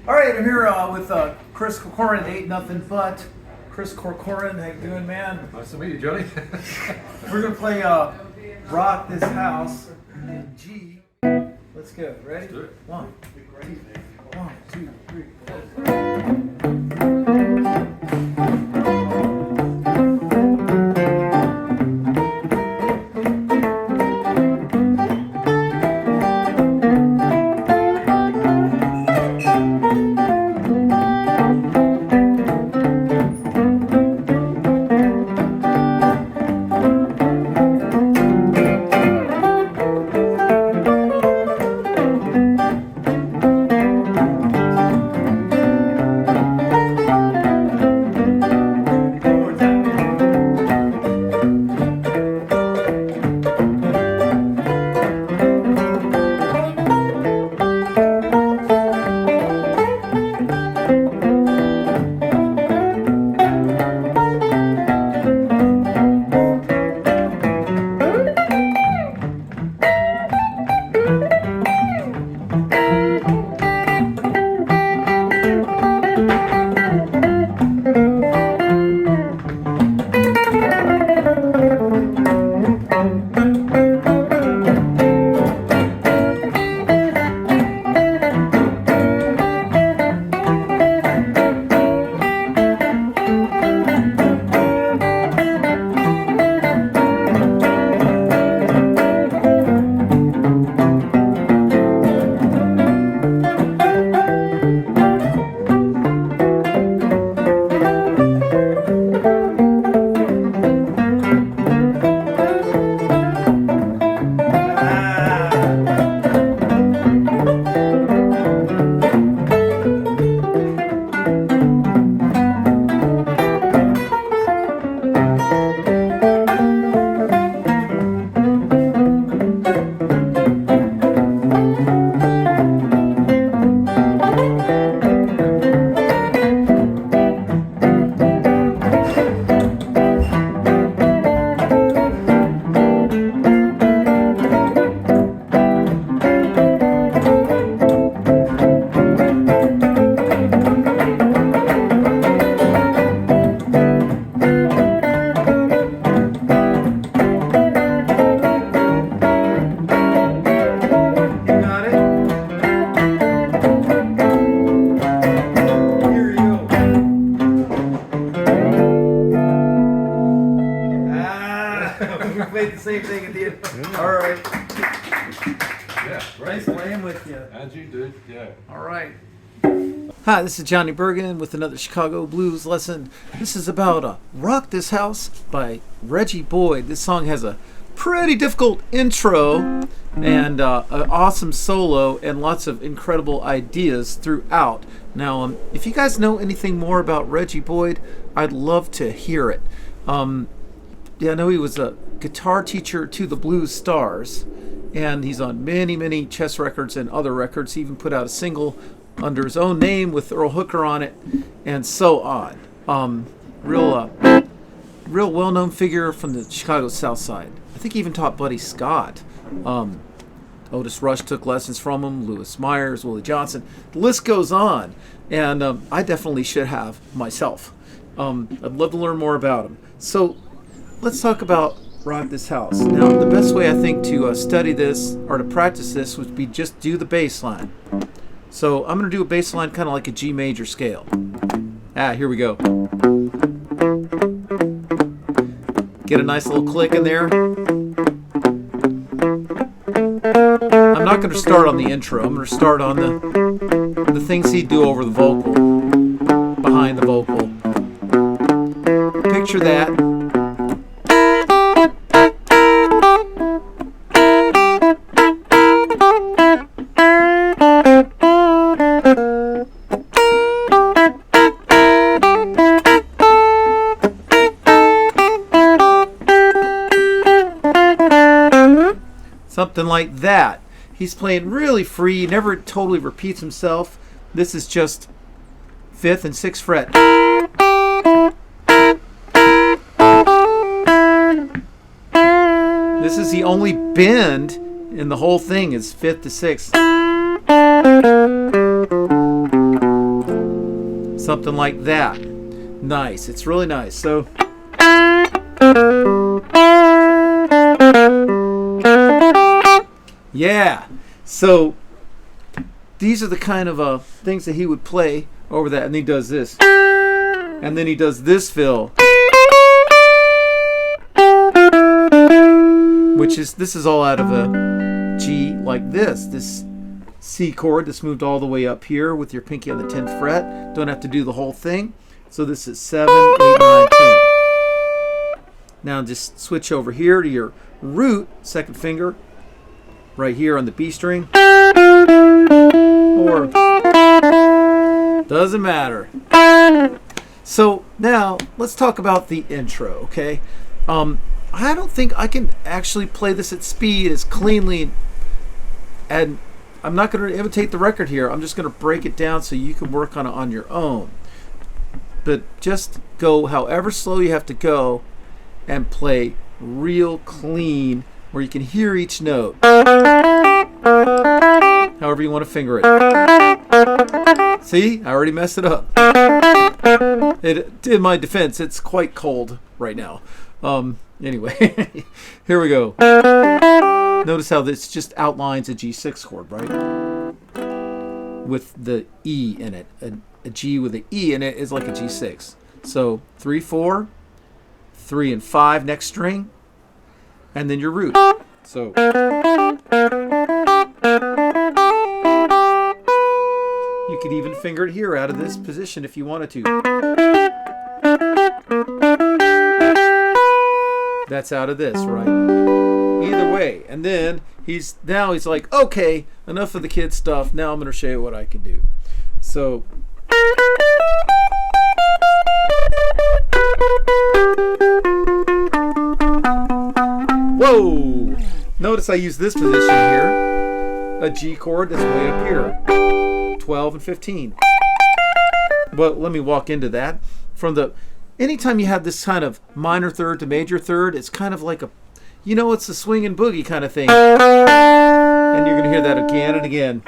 All right, I'm here with Chris Corcoran, Ain't Nothing But. Chris Corcoran, how you doing, man? Nice to meet you, Johnny. We're gonna play Rock This House in G. Let's go. Ready? Let's do it. 1, 2, 3, 4. We played the same thing at the end. Yeah. All right. Yeah, great. Nice playing with you. As you did, yeah. All right. Hi, this is Johnny Burgin with another Chicago Blues lesson. This is about Rock This House by Reggie Boyd. This song has a pretty difficult intro and an awesome solo and lots of incredible ideas throughout. Now, if you guys know anything more about Reggie Boyd, I'd love to hear it. Yeah, I know he was a guitar teacher to the Blues Stars, and he's on many, many chess records and other records. He even put out a single under his own name with Earl Hooker on it, and so on. Real well-known figure from the Chicago South Side. I think he even taught Buddy Scott. Otis Rush took lessons from him, Lewis Myers, Willie Johnson. The list goes on, and I definitely should have myself. I'd love to learn more about him. So let's talk about Rock This House. Now, the best way I think to study this or to practice this would be just do the bass line. So I'm going to do a bass line kind of like a G major scale. Here we go. Get a nice little click in there. I'm not going to start on the intro. I'm going to start on the things he'd do over the vocal, behind the vocal. Picture that. Something like that. He's playing really free, never totally repeats himself. This is just 5th and 6th fret. This is the only bend in the whole thing is 5th to 6th. something like that. Nice. It's really nice. So yeah. So these are the kind of things that he would play over that, and he does this, and then he does this fill, which is, this is all out of a G like this C chord that's moved all the way up here with your pinky on the 10th fret. Don't have to do the whole thing. So this is 7, 8, 9, 10. Now just switch over here to your root, second finger, right here on the B string, or doesn't matter. So now let's talk about the intro, okay? I don't think I can actually play this at speed as cleanly, and I'm not going to imitate the record here. I'm just going to break it down so you can work on it on your own. But just go however slow you have to go and play real clean where you can hear each note. However you want to finger it. See, I already messed it up. In my defense, it's quite cold right now. Anyway, here we go. Notice how this just outlines a G6 chord, right? With the E in it. A G with an E in it is like a G6. So 3, 4, 3 and 5 next string, and then your root. So you could even finger it here out of this position if you wanted to. That's out of this, right? Either way. And then he's like, okay, enough of the kid stuff. Now I'm going to show you what I can do. So whoa! Notice I use this position here. A G chord that's way up here. 12 and 15. But let me walk into that. Anytime you have this kind of minor third to major third, it's kind of like it's a swing and boogie kind of thing. And you're going to hear that again and again.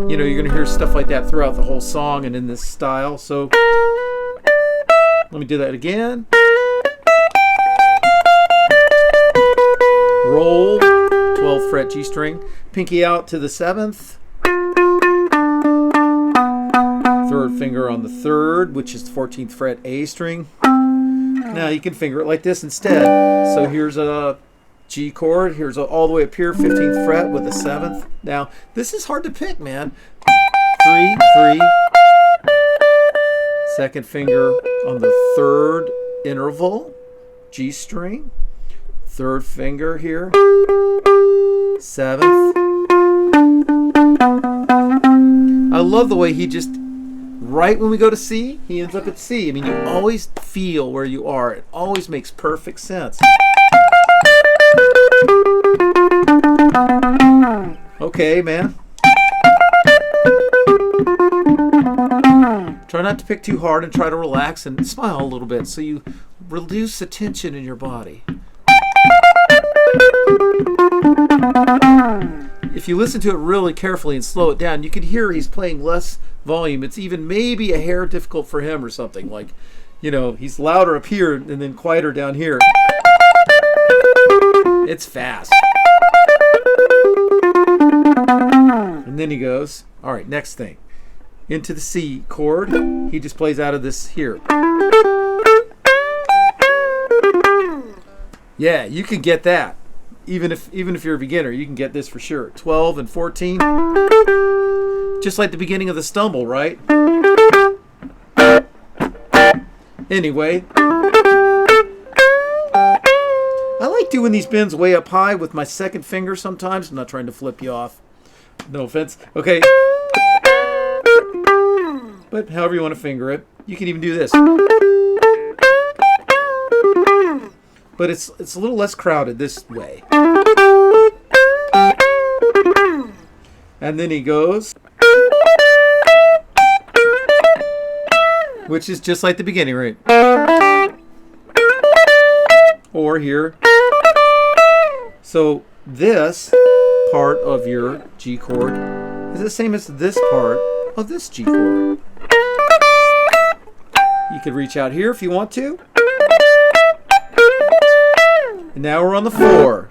You're going to hear stuff like that throughout the whole song and in this style. So let me do that again. Roll, 12th fret G string, pinky out to the 7th. Third finger on the 3rd, which is the 14th fret A string. Now you can finger it like this instead. So here's a G chord. Here's all the way up here, 15th fret with a 7th. Now this is hard to pick, man. 3, 3. Second finger on the 3rd interval, G string. 3rd finger here, 7th. I love the way he just, right when we go to C, he ends up at C. I mean, you always feel where you are. It always makes perfect sense. Okay, man. Try not to pick too hard and try to relax and smile a little bit so you reduce the tension in your body. If you listen to it really carefully and slow it down, you can hear he's playing less volume. It's even maybe a hair difficult for him or something. Like, he's louder up here and then quieter down here. It's fast. And then he goes, all right, next thing. Into the C chord. He just plays out of this here. Yeah, you can get that. Even if you're a beginner, you can get this for sure. 12 and 14. Just like the beginning of the stumble, right? Anyway. I like doing these bends way up high with my second finger sometimes. I'm not trying to flip you off. No offense. Okay. But however you want to finger it. You can even do this. But it's a little less crowded this way. And then he goes, which is just like the beginning, right? Or here. So this part of your G chord is the same as this part of this G chord. You could reach out here if you want to. And now we're on the 4.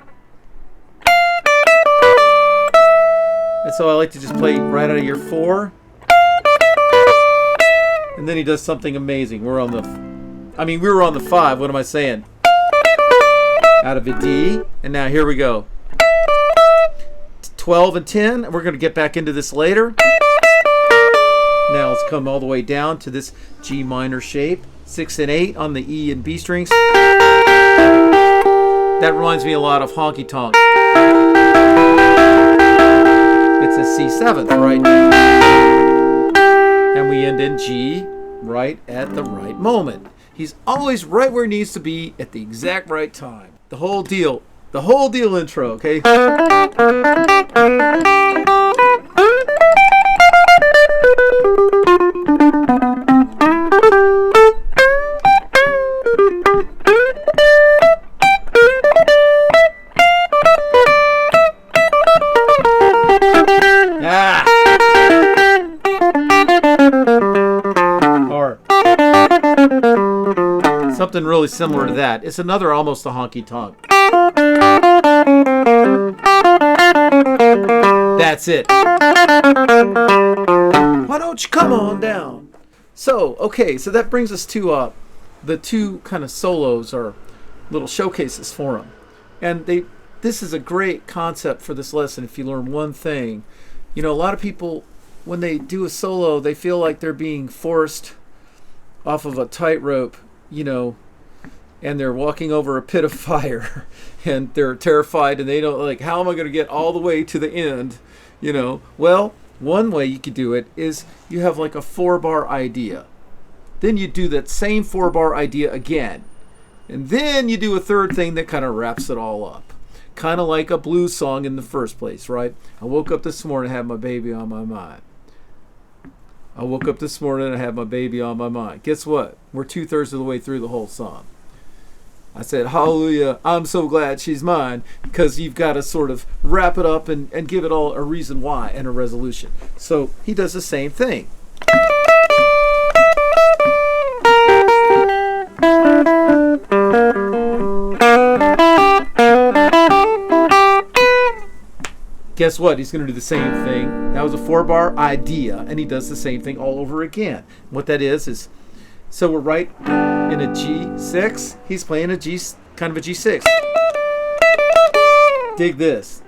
And so I like to just play right out of your 4. And then he does something amazing. We were on the 5. What am I saying? Out of a D. And now here we go. 12 and 10. We're going to get back into this later. Now let's come all the way down to this G minor shape. 6 and 8 on the E and B strings. That reminds me a lot of honky tonk. It's a C7th, right? And we end in G right at the right moment. He's always right where he needs to be at the exact right time. The whole deal intro, okay? Or something really similar to that. It's another almost a honky tonk. That's it. Why don't you come on down? So, okay, so that brings us to the two kind of solos or little showcases for them. And this is a great concept for this lesson if you learn one thing. You know, a lot of people, when they do a solo, they feel like they're being forced off of a tightrope, you know, and they're walking over a pit of fire and they're terrified and they don't like, how am I going to get all the way to the end, you know? Well, one way you could do it is you have like a 4-bar idea. Then you do that same 4-bar idea again. And then you do a third thing that kind of wraps it all up. Kind of like a blues song in the first place, right? I woke up this morning and had my baby on my mind. I woke up this morning and I had my baby on my mind. Guess what? We're 2/3 of the way through the whole song. I said, hallelujah, I'm so glad she's mine, because you've got to sort of wrap it up and give it all a reason why and a resolution. So he does the same thing. Guess what? He's going to do the same thing. That was a 4-bar idea, and he does the same thing all over again. What that is so we're right in a G6. He's playing a G, kind of a G6. Dig this.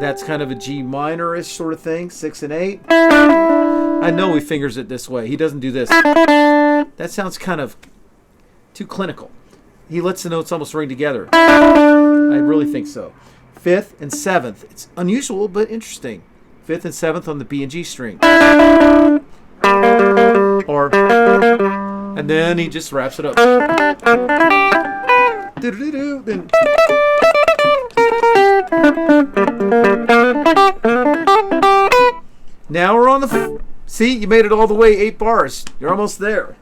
That's kind of a G minor-ish sort of thing, 6 and 8. I know he fingers it this way. He doesn't do this. That sounds kind of too clinical. He lets the notes almost ring together. I really think so. 5th and 7th. It's unusual but interesting. 5th and 7th on the B and G string. And then he just wraps it up. Then now we're on the see, you made it all the way 8 bars. You're almost there.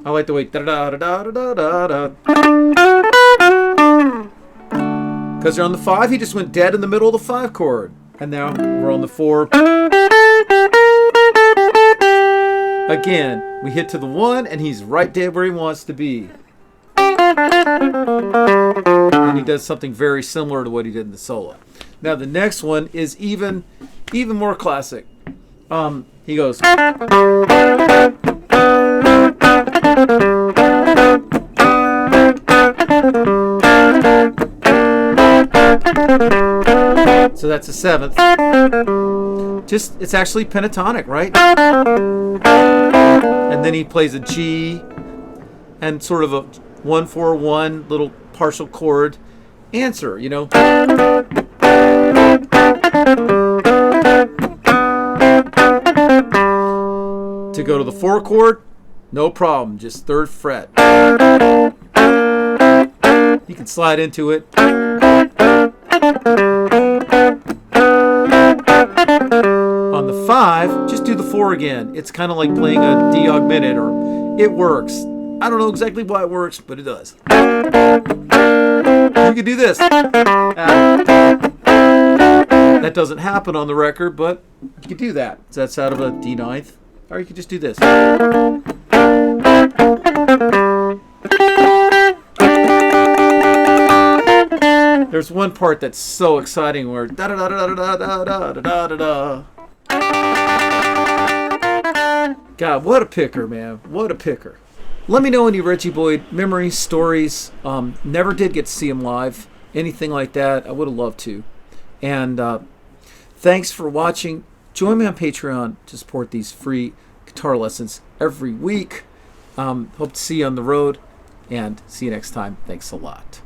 I like the way da da da da da da da. Because you're on the 5, he just went dead in the middle of the 5 chord. And now we're on the 4. Again, we hit to the 1, and he's right dead where he wants to be. And he does something very similar to what he did in the solo. Now the next one is even more classic. He goes. So that's a 7th. It's actually pentatonic, right? And then he plays a G and sort of a 1-4-1 little partial chord answer, you know. To go to the 4 chord, no problem, just 3rd fret. You can slide into it. On the 5, just do the 4 again. It's kind of like playing a D augmented, or it works. I don't know exactly why it works, but it does. You can do this. That doesn't happen on the record, but you could do that. So that's out of a D ninth. Or you could just do this. There's one part that's so exciting where da da da da da da da da da da. God, what a picker, man. What a picker. Let me know any Reggie Boyd memories, stories. Never did get to see him live. Anything like that, I would have loved to. And thanks for watching. Join me on Patreon to support these free guitar lessons every week. Hope to see you on the road. And see you next time. Thanks a lot.